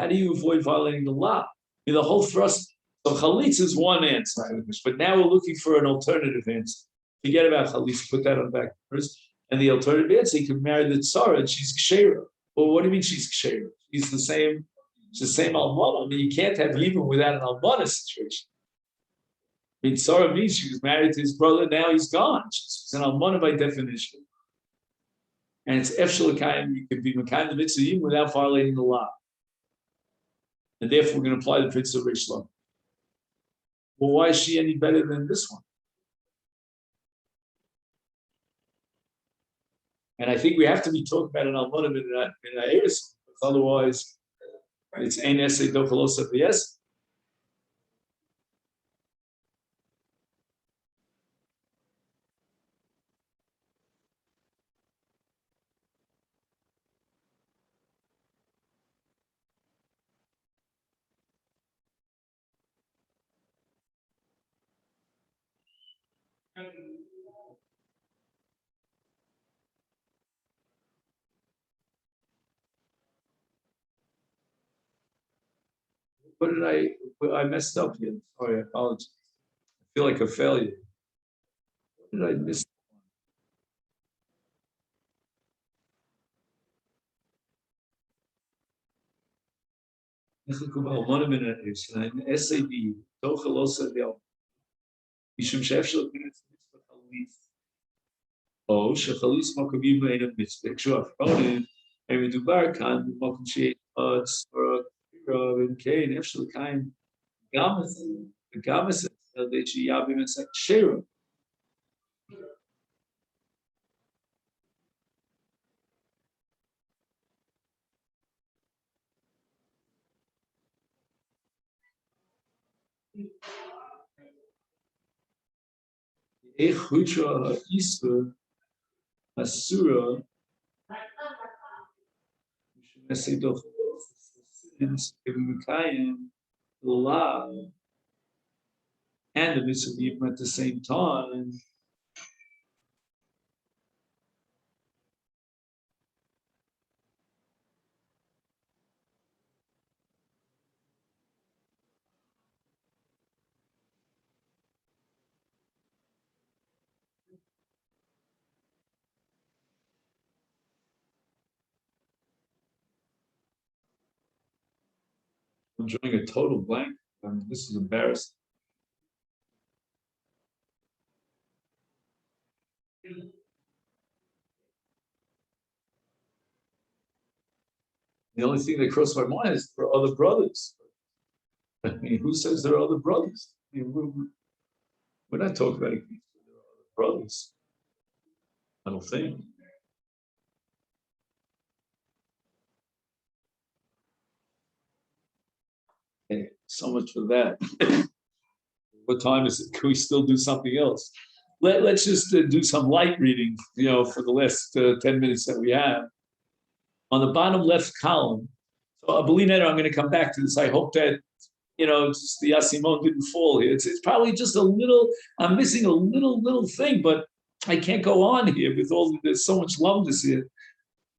How do you avoid violating the law? I mean, the whole thrust. So chalitz is one answer, but now we're looking for an alternative answer. Forget about chalitz, put that on the back first. And the alternative answer, he can marry the tzara and she's kshera. Well, what do you mean she's kshera? She's the same almana. I mean, you can't have yibum without an almana situation. I mean, tzara means she was married to his brother, now he's gone. She's an almana by definition. And it's efshel l'kayim, you can be mekayim the mitzvah yibum without violating the law. And therefore, we're going to apply the principle of Reish Lakish. Well, why is she any better than this one? And I think we have to be talking about an almana in Eris, otherwise it's ein essay dochalosa v'yes. What did I messed up here? Sorry, I apologize. I feel like a failure. What did I miss? Almana min ha'eris, SAD, dochalosa v'yal. משום שאפשר להיכנס למצוות חליץ, או שחליץ מקום יבוא אין המצווה, כשהאחרונים, הם מדובר כאן במקום שיש צורה כפירה, ואם כן, אפשר לקיים גם את זה, על ידי שיהיה במצוות כשרה. איך חודשה האיסור אסורה משום since Mekayim, the law and the mitzvah at the same time. I'm drawing a total blank. This is embarrassing. The only thing that crossed my mind is for other brothers. I mean, who says there are other brothers? I mean, we're not talking about it. brothers. I don't think. Okay, so much for that. What time is it? Can we still do something else? Let's just do some light reading, for the last 10 minutes that we have. On the bottom left column, so Abelinetter, I'm going to come back to this. I hope that, just the Asimon didn't fall here. It's probably just a little, I'm missing a little thing, but I can't go on here with there's so much loveness here.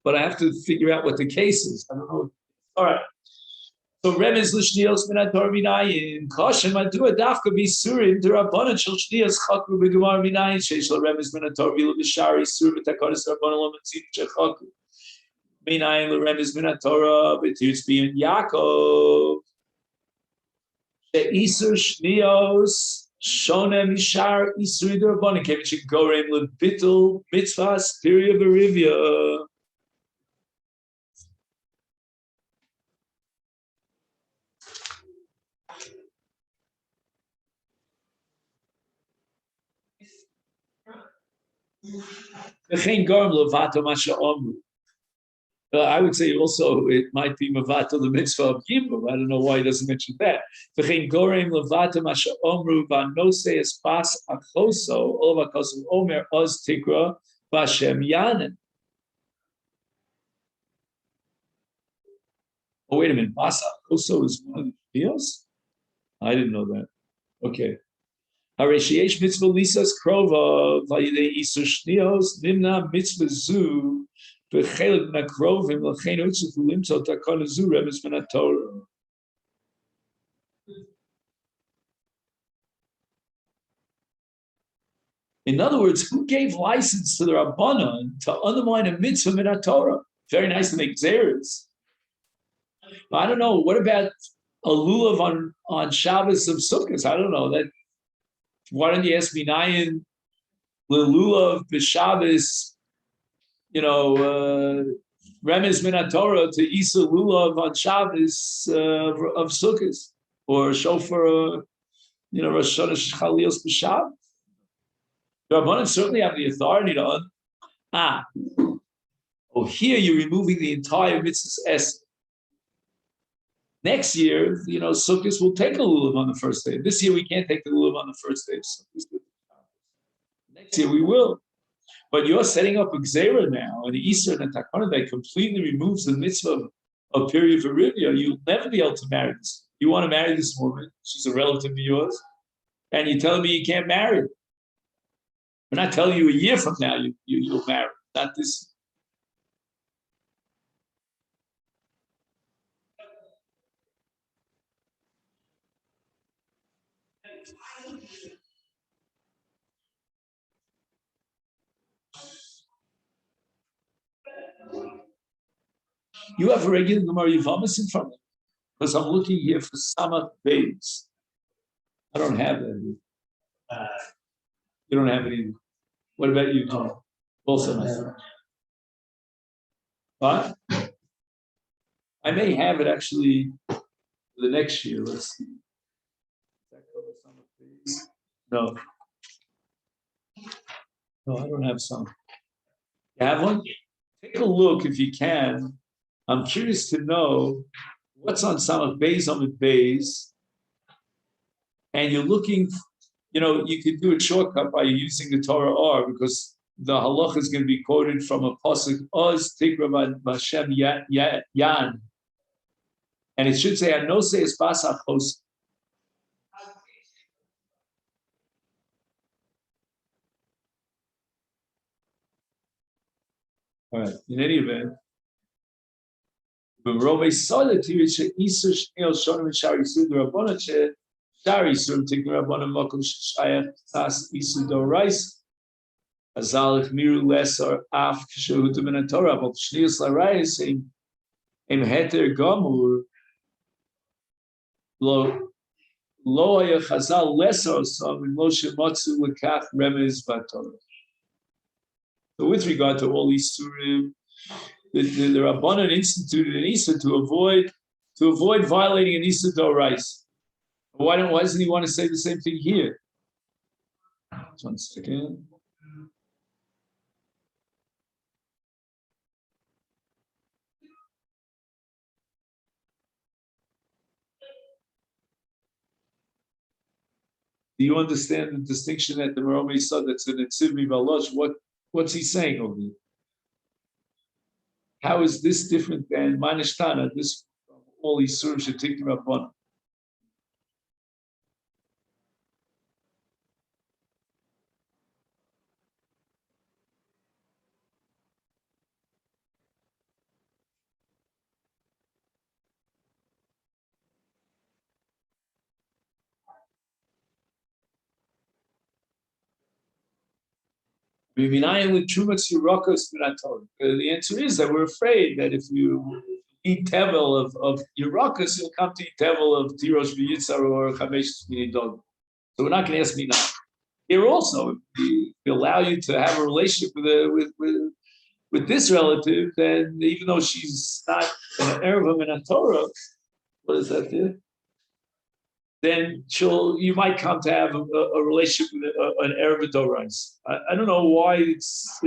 But I have to figure out what the case is. I don't know. All right. So Remez l'shnios min haTorah minayin kosher madua dafka bisurim derabanan shel shnios chakru b'gemar minayin sheish l'remez min haTorah v'lo b'shari sur v'takadas rabbanan lo metzit shechakru minayin l'remez min haTorah b'tirs b'yin Yaakov she'isur shnios shona mishar isuri derabanan kevin shegorem lebitul mitzvahs period v'rivya. I would say also it might be Mavato the mitzvah of Gimel. I don't know why he doesn't mention that. Oh, wait a minute. Basa Achoso is one of the Dios? I didn't know that. Okay. Hareshiyesh mitzvah lisas krova vayidei isur shnios nimna mitzvah zu b'chelik nakrovim l'chein utzuf limtzot takon zu remes min haTorah. In other words, who gave license to the Rabbanan to undermine a mitzvah min haTorah? Very nice to make zeros. I don't know. What about a lulav on Shabbos of Sukkot? I don't know that. Why don't you ask me Nayin Lulav B'Shabbos, Remez Min HaTorah to Isa Lulav on Shabbos of Sukkot, or Shofar, Rosh Hashanah Chalios B'Shabbos? The Rabbanan certainly have the authority to. Here you're removing the entire mitzvah's essence. Next year, Sukkot will take a lulav on the first day. This year we can't take the lulav on the first day of Sukkot. Next year we will. But you're setting up a gzera now, and the Easter and the Takana that completely removes the mitzvah of period for Rivya. You'll never be able to marry this. You want to marry this woman, she's a relative of yours, and you're telling me you can't marry her. We're not telling you a year from now you'll marry, not this. You have a regular Gemara Yevamot in front of you, because I'm looking here for Samach Beis. I don't have that here. You don't have it either. What about you, Tom? Also, my friend. What? I may have it actually the next year. Let's see. No. No, I don't have some. You have one? Take a look if you can. I'm curious to know what's on Samach Beis Amud Beis, and you're looking. You could do a shortcut by using the Torah R, because the halacha is going to be quoted from a pasuk Oz Tikra Vashem Yan, and it should say Anose es Basachos. All right. In any event, but Rove solitude she Isur Shnei Shonim Shari Sudur Rabbanon she Shari Sur Tikra Rabbanon Makom Shayach Tas Isur Dorais Azalach Miru Lesar Af Kshehutu Min Torah but Shnius Larayis in Heter Gamur Lo Haya Chazal Lesar Sam Lo Shematzu Lekach Remez Batorah. So with regard to all these surim, the Rabbanan instituted an Issa to avoid violating an Issa Dorais. Why doesn't he want to say the same thing here? Just 1 second. you understand the distinction that the Meromei saw that's in Netziv Mivalosh? What's he saying over here? How is this different than Manishtana, this all these Surim Shetiknim Rabbanim? The answer is that we're afraid that if you eat tevel of Yerokas, you'll come to eat tevel of Tirosh V'Yitzar or Chamesh V'Yidog. So we're not going to ask me now. Here also, if we allow you to have a relationship with this relative, then even though she's not an Erevim in a Torah, what is that there? Then you might come to have a relationship with an Erev Dorais. I don't know why it's.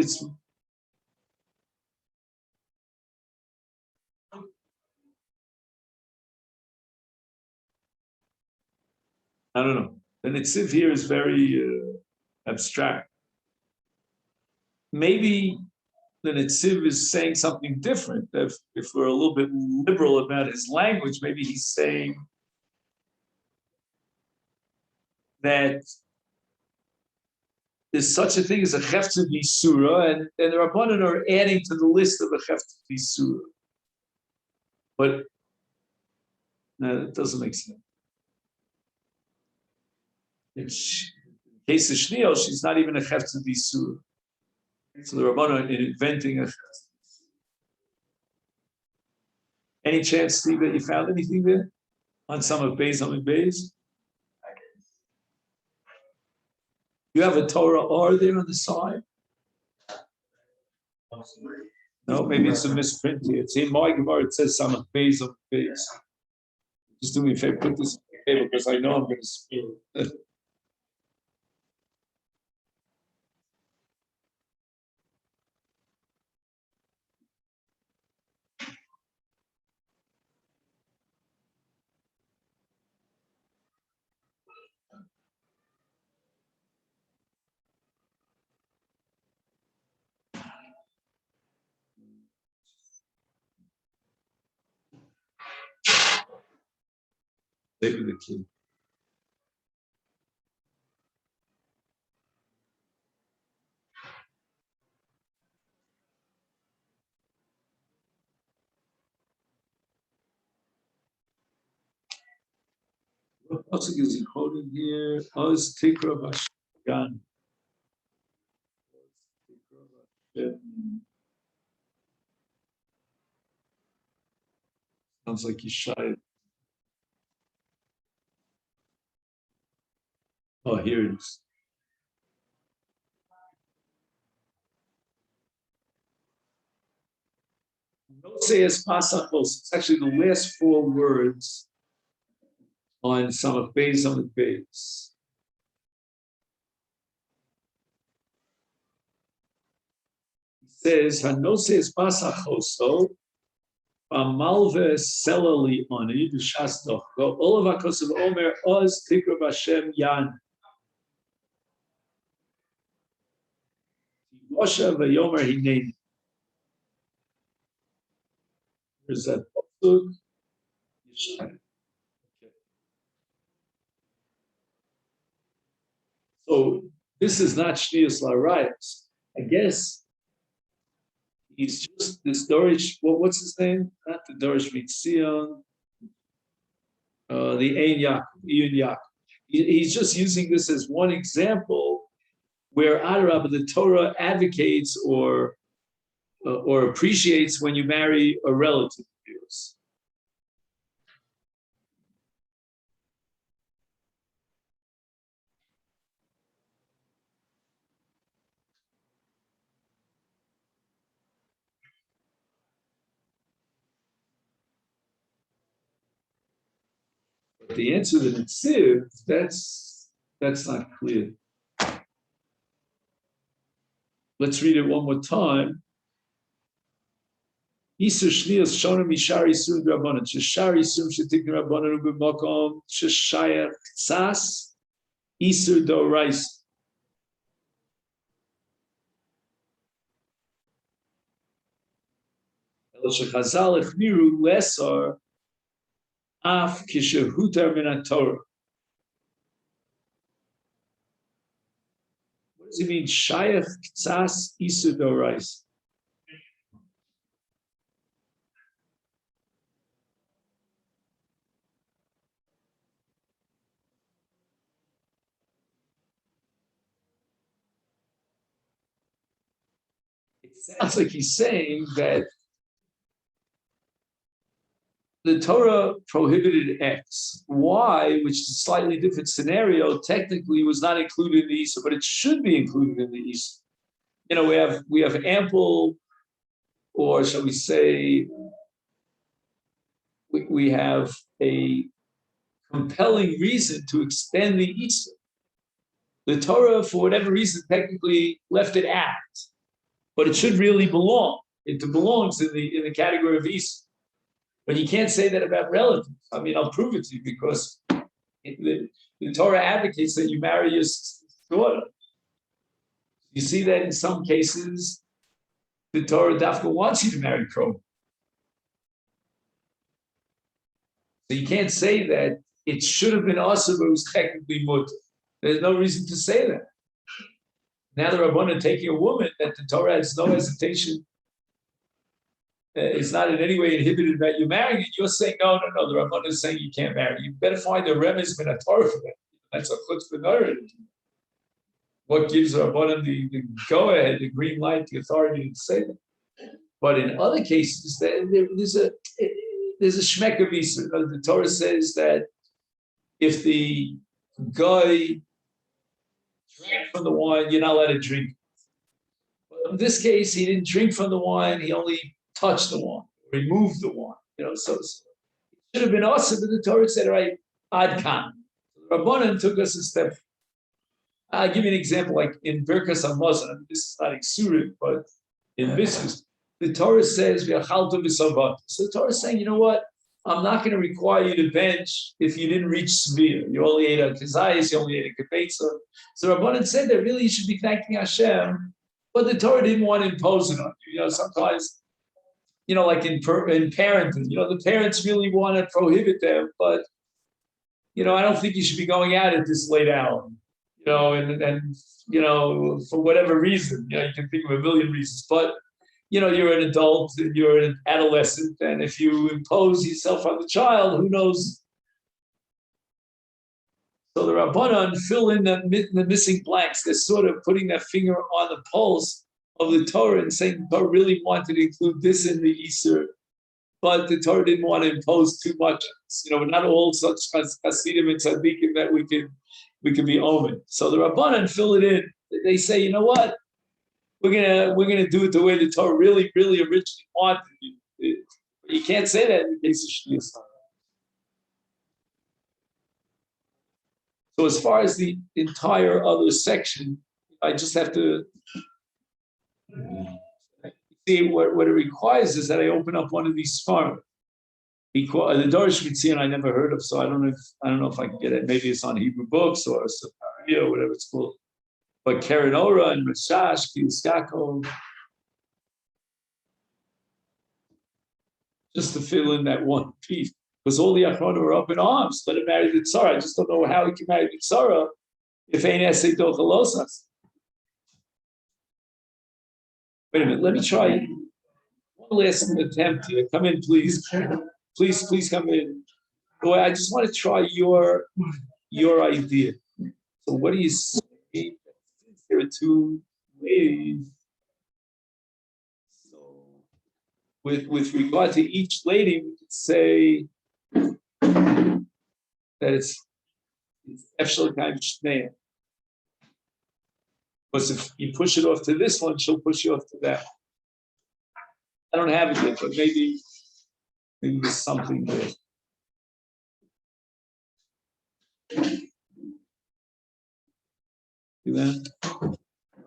I don't know. The Netziv here is very abstract. Maybe the Netziv is saying something different. If we're a little bit liberal about his language, maybe he's saying that there's such a thing as a Chefetz Yisura, and the Rabbanan are adding to the list of a Chefetz Yisura. But it doesn't make sense. In case of Shniel, she's not even a Chefetz Yisura. So the Rabbanan are inventing a Chefetz. Any chance, Steve, that you found anything there on some of Beis on Beis? You have a Torah R there on the side? No, maybe it's a misprint here. It's in my Gemara, it says some of Beis on Beis. Just do me a favor, put this on the table because I know I'm going to spill it. Maybe the key. What else is he quoting here? Oz Tikra Vashan. Sounds like Yishai. Oh, here it is. Don't say as pasachos. It's actually the last four words on some of Beis on the Beis. It says, "Hanose es pasachoso, amalve selali oni b'shas dochko, olav hakosav omer oz tikra b'Hashem yan." Moshe v'yomer hineni. There's that pasuk. So this is not Shnius Larayos. I guess he's just this Dorish. What's his name? Not the Dorish Mitzion. The Ein Yaakov, Iyun Yaakov. He's just using this as one example where Adarabah, the Torah advocates or appreciates when you marry a relative of yours. But the answer to the Netziv, that's not clear. Let's read it one more time. Isur Shnius Shonim Mishari Surim Rabbanan. Sheshari Surim Shetiknim Rabbanan U'B'Makom Sheshayach Tzas Isur Dorais. El Shechazal Echmiru Lesar Af Kishehutar Min Torah. What does it mean? Shayach Ktsas Isur Dorais. It sounds like he's saying that the Torah prohibited X. Y, which is a slightly different scenario, technically was not included in the Isur, but it should be included in the Isur. You know, we have ample, or shall we say, we have a compelling reason to extend the Isur. The Torah, for whatever reason, technically left it out, but it should really belong. It belongs in the category of Isur. But you can't say that about relatives. I mean, I'll prove it to you because the Torah advocates that you marry your daughter. You see that in some cases, the Torah Dafka wants you to marry Kro. So you can't say that it should have been us, but it was technically Mut. There's no reason to say that. Now the Rabbanan taking a woman that the Torah has no hesitation, it's not in any way inhibited about you marrying it. You're saying, no, the Rabbanan is saying you can't marry. You better find a remez min a Torah for that. That's a chutzpah nara. What gives the Rabbanan the go-ahead, the green light, the authority to say that? But in other cases, there's a shmek of Isur. The Torah says that if the guy drank from the wine, you're not allowed to drink. But in this case, he didn't drink from the wine, he only touched the wine, removed the wine. So it should have been awesome, but the Torah said, all right, ad kan. The Rabbanan took us a step. I'll give you an example, like in Birkas Hamazon. This is not exurib, but in Mitzvahs, the Torah says, so the Torah is saying, you know what? I'm not going to require you to bench if you didn't reach Svir. You only ate a Kazayas, you only ate a Kebetza. So Rabbanan said that really you should be thanking Hashem, but the Torah didn't want to impose it on you. Sometimes, like in parenting, the parents really want to prohibit them, but, I don't think you should be going out at this late hour, and for whatever reason, you can think of a million reasons, but you're an adult and you're an adolescent, and if you impose yourself on the child, who knows? So the Rabbanan fill in the missing blanks. They're sort of putting their finger on the pulse of the Torah and saying the Torah really wanted to include this in the Isur, but the Torah didn't want to impose too much. Not all such Hasidim and Tzaddikim that we can be omen. So the Rabbanan fill it in. They say, you know what? We're gonna do it the way the Torah really, really originally wanted. You can't say that in the case of Shniyas. So as far as the entire other section, I just have to see what it requires is that I open up one of these farms. The Dorish Mitzion I never heard of, so I don't know if I can get it. Maybe it's on Hebrew books or whatever it's called. But Keren Ora and Rashash, Kiuskako, just to fill in that one piece. Because all the Achronim were up in arms. Let him marry the Tzara. I just don't know how he can marry the Tzara if ain't Esei Dochalosas. Wait a minute, let me try one last attempt here. Come in, please. Please come in. Boy, I just want to try your idea. So what do you say? There are two ladies. So with regard to each lady, we could say that it's Efshel Kaim Shnei. Because if you push it off to this one, she'll push you off to that. I don't have it yet, but maybe there's something there. See that?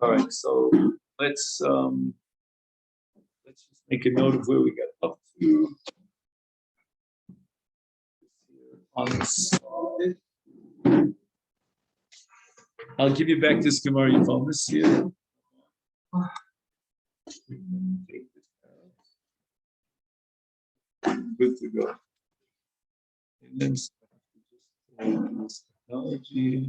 All right, so let's just make a note of where we got up to on this slide. I'll give you back this Gemara Yevamos here. Good to go. And then technology.